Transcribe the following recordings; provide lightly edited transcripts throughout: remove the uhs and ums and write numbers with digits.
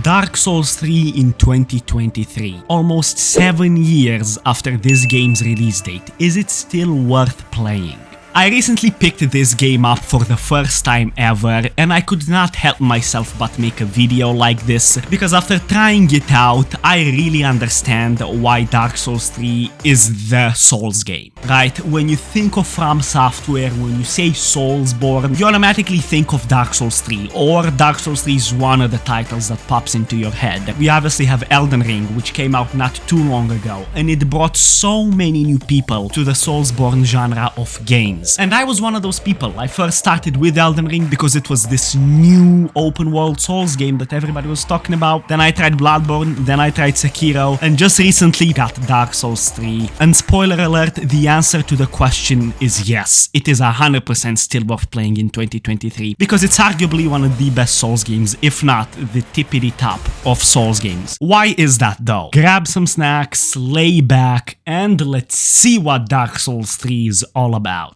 Dark Souls 3 in 2023, almost 7 years after this game's release date. Is it still worth playing? I recently picked this game up for the first time ever, and I could not help myself but make a video like this, because after trying it out, I really understand why Dark Souls 3 is the Souls game, right? When you think of From Software, when you say Soulsborne, you automatically think of Dark Souls 3, or Dark Souls 3 is one of the titles that pops into your head. We obviously have Elden Ring, which came out not too long ago, and it brought so many new people to the Soulsborne genre of games. And I was one of those people. I first started with Elden Ring because it was this new open world Souls game that everybody was talking about. Then I tried Bloodborne, then I tried Sekiro, and just recently got Dark Souls 3. And spoiler alert, the answer to the question is yes. It is 100% still worth playing in 2023 because it's arguably one of the best Souls games, if not the tippity top of Souls games. Why is that though? Grab some snacks, lay back, and let's see what Dark Souls 3 is all about.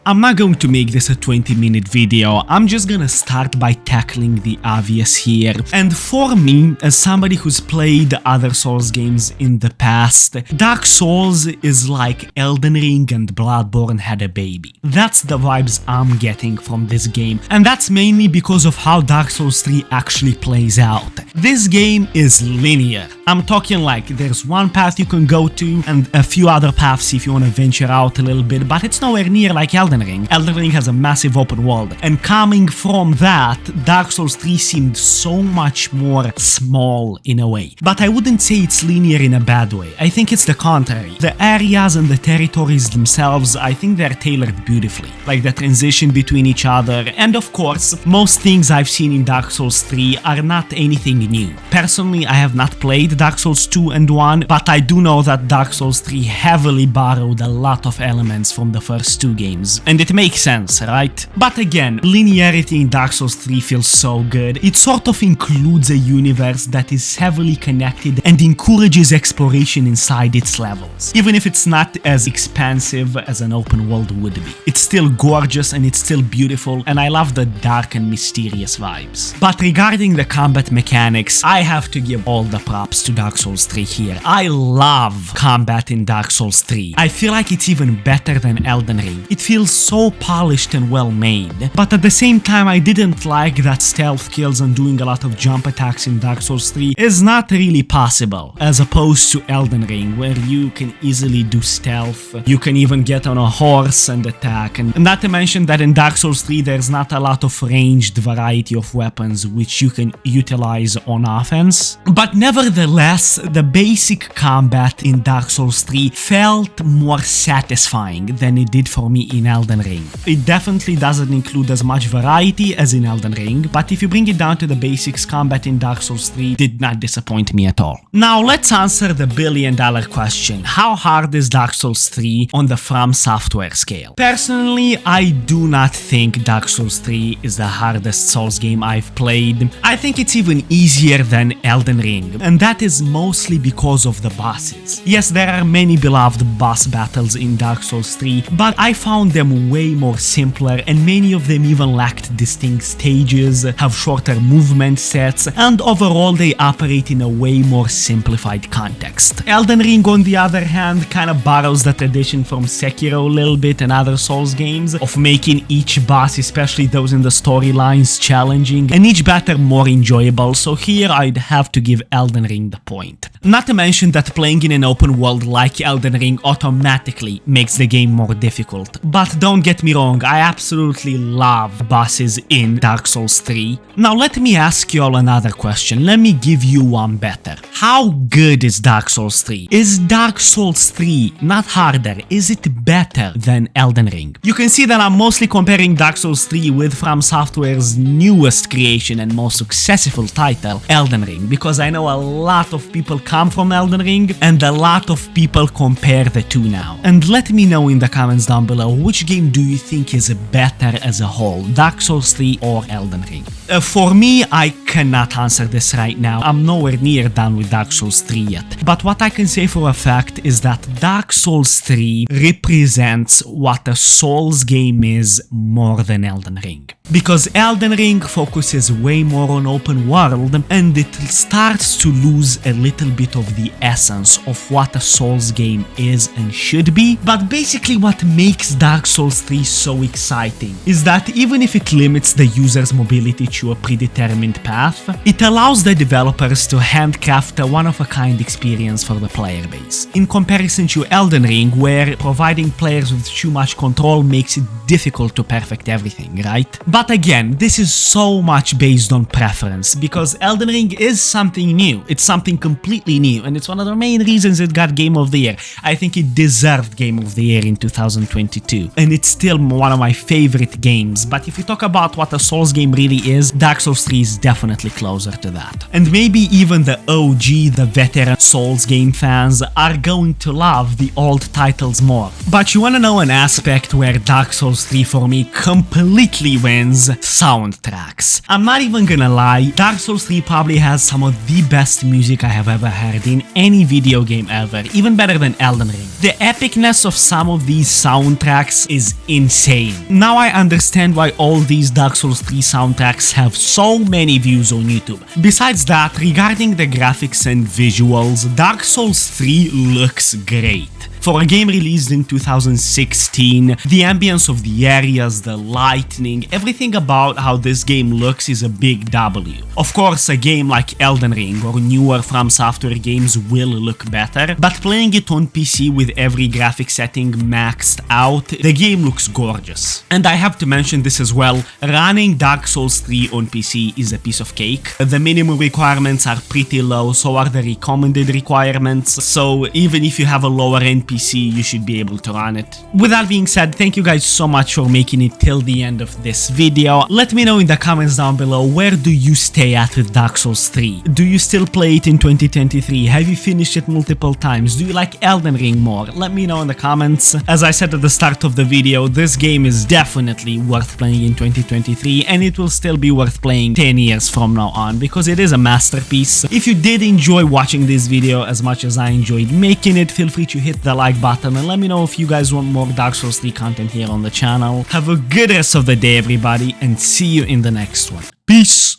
I'm not going to make this a 20-minute video, I'm just gonna start by tackling the obvious here. And for me, as somebody who's played other Souls games in the past, Dark Souls is like Elden Ring and Bloodborne had a baby. That's the vibes I'm getting from this game, and that's mainly because of how Dark Souls 3 actually plays out. This game is linear. I'm talking like there's one path you can go to and a few other paths if you want to venture out a little bit, but it's nowhere near like Elden Ring. Elden Ring has a massive open world, and coming from that, Dark Souls 3 seemed so much more small in a way. But I wouldn't say it's linear in a bad way. I think it's the contrary. The areas and the territories themselves, I think they're tailored beautifully. Like the transition between each other, and of course, most things I've seen in Dark Souls 3 are not anything new. Personally, I have not played Dark Souls 2 and 1, but I do know that Dark Souls 3 heavily borrowed a lot of elements from the first two games. And it makes sense, right? But again, linearity in Dark Souls 3 feels so good. It sort of includes a universe that is heavily connected and encourages exploration inside its levels. Even if it's not as expansive as an open world would be. It's still gorgeous and it's still beautiful, and I love the dark and mysterious vibes. But regarding the combat mechanics, I have to give all the props to Dark Souls 3 here. I love combat in Dark Souls 3. I feel like it's even better than Elden Ring. It feels so polished and well made, but at the same time I didn't like that stealth kills and doing a lot of jump attacks in Dark Souls 3 is not really possible, as opposed to Elden Ring where you can easily do stealth, you can even get on a horse and attack, and not to mention that in Dark Souls 3 there's not a lot of ranged variety of weapons which you can utilize on offense. But nevertheless, the basic combat in Dark Souls 3 felt more satisfying than it did for me in Elden Ring. It definitely doesn't include as much variety as in Elden Ring, but if you bring it down to the basics, combat in Dark Souls 3 did not disappoint me at all. Now let's answer the billion-dollar question. How hard is Dark Souls 3 on the From Software scale? Personally, I do not think Dark Souls 3 is the hardest Souls game I've played. I think it's even easier than Elden Ring, and that is mostly because of the bosses. Yes, there are many beloved boss battles in Dark Souls 3, but I found them way more simpler, and many of them even lacked distinct stages, have shorter movement sets, and overall they operate in a way more simplified context. Elden Ring, on the other hand, kind of borrows the tradition from Sekiro a little bit and other Souls games of making each boss, especially those in the storylines, challenging and each battle more enjoyable, so here I'd have to give Elden Ring the point. Not to mention that playing in an open world like Elden Ring automatically makes the game more difficult. But don't get me wrong, I absolutely love bosses in Dark Souls 3. Now let me ask you all another question, let me give you one better. How good is Dark Souls 3? Is Dark Souls 3 not harder, is it better than Elden Ring? You can see that I'm mostly comparing Dark Souls 3 with From Software's newest creation and most successful title, Elden Ring, because I know a lot of people come from Elden Ring and a lot of people compare the two now. And let me know in the comments down below, which game do you think is better as a whole, Dark Souls 3 or Elden Ring? For me, I cannot answer this right now. I'm nowhere near done with Dark Souls 3 yet. But what I can say for a fact is that Dark Souls 3 represents what a Souls game is more than Elden Ring. Because Elden Ring focuses way more on open world, and it starts to lose a little bit of the essence of what a Souls game is and should be. But basically what makes Dark Souls 3 so exciting is that even if it limits the user's mobility to a predetermined path, it allows the developers to handcraft a one-of-a-kind experience for the player base. In comparison to Elden Ring, where providing players with too much control makes it difficult to perfect everything, right? But again, this is so much based on preference, because Elden Ring is something new. It's something completely new, and it's one of the main reasons it got Game of the Year. I think it deserved Game of the Year in 2022, and it's still one of my favorite games. But if you talk about what a Souls game really is, Dark Souls 3 is definitely closer to that. And maybe even the OG, the veteran Souls game fans, are going to love the old titles more. But you wanna know an aspect where Dark Souls 3 for me completely wins? Soundtracks. I'm not even gonna lie, Dark Souls 3 probably has some of the best music I have ever heard in any video game ever, even better than Elden Ring. The epicness of some of these soundtracks is insane. Now I understand why all these Dark Souls 3 soundtracks have so many views on YouTube. Besides that, regarding the graphics and visuals, Dark Souls 3 looks great. For a game released in 2016, the ambience of the areas, the lighting, everything about how this game looks is a big W. Of course, a game like Elden Ring or newer From Software games will look better, but playing it on PC with every graphic setting maxed out, the game looks gorgeous. And I have to mention this as well, running Dark Souls 3 on PC is a piece of cake. The minimum requirements are pretty low, so are the recommended requirements, so even if you have a lower end PC, you should be able to run it. With that being said, thank you guys so much for making it till the end of this video. Let me know in the comments down below, where do you stay at with Dark Souls 3? Do you still play it in 2023? Have you finished it multiple times? Do you like Elden Ring more? Let me know in the comments. As I said at the start of the video, this game is definitely worth playing in 2023, and it will still be worth playing 10 years from now on, because it is a masterpiece. If you did enjoy watching this video as much as I enjoyed making it, feel free to hit the like button and let me know if you guys want more Dark Souls 3 content here on the channel. Have a good rest of the day, everybody, and see you in the next one. Peace!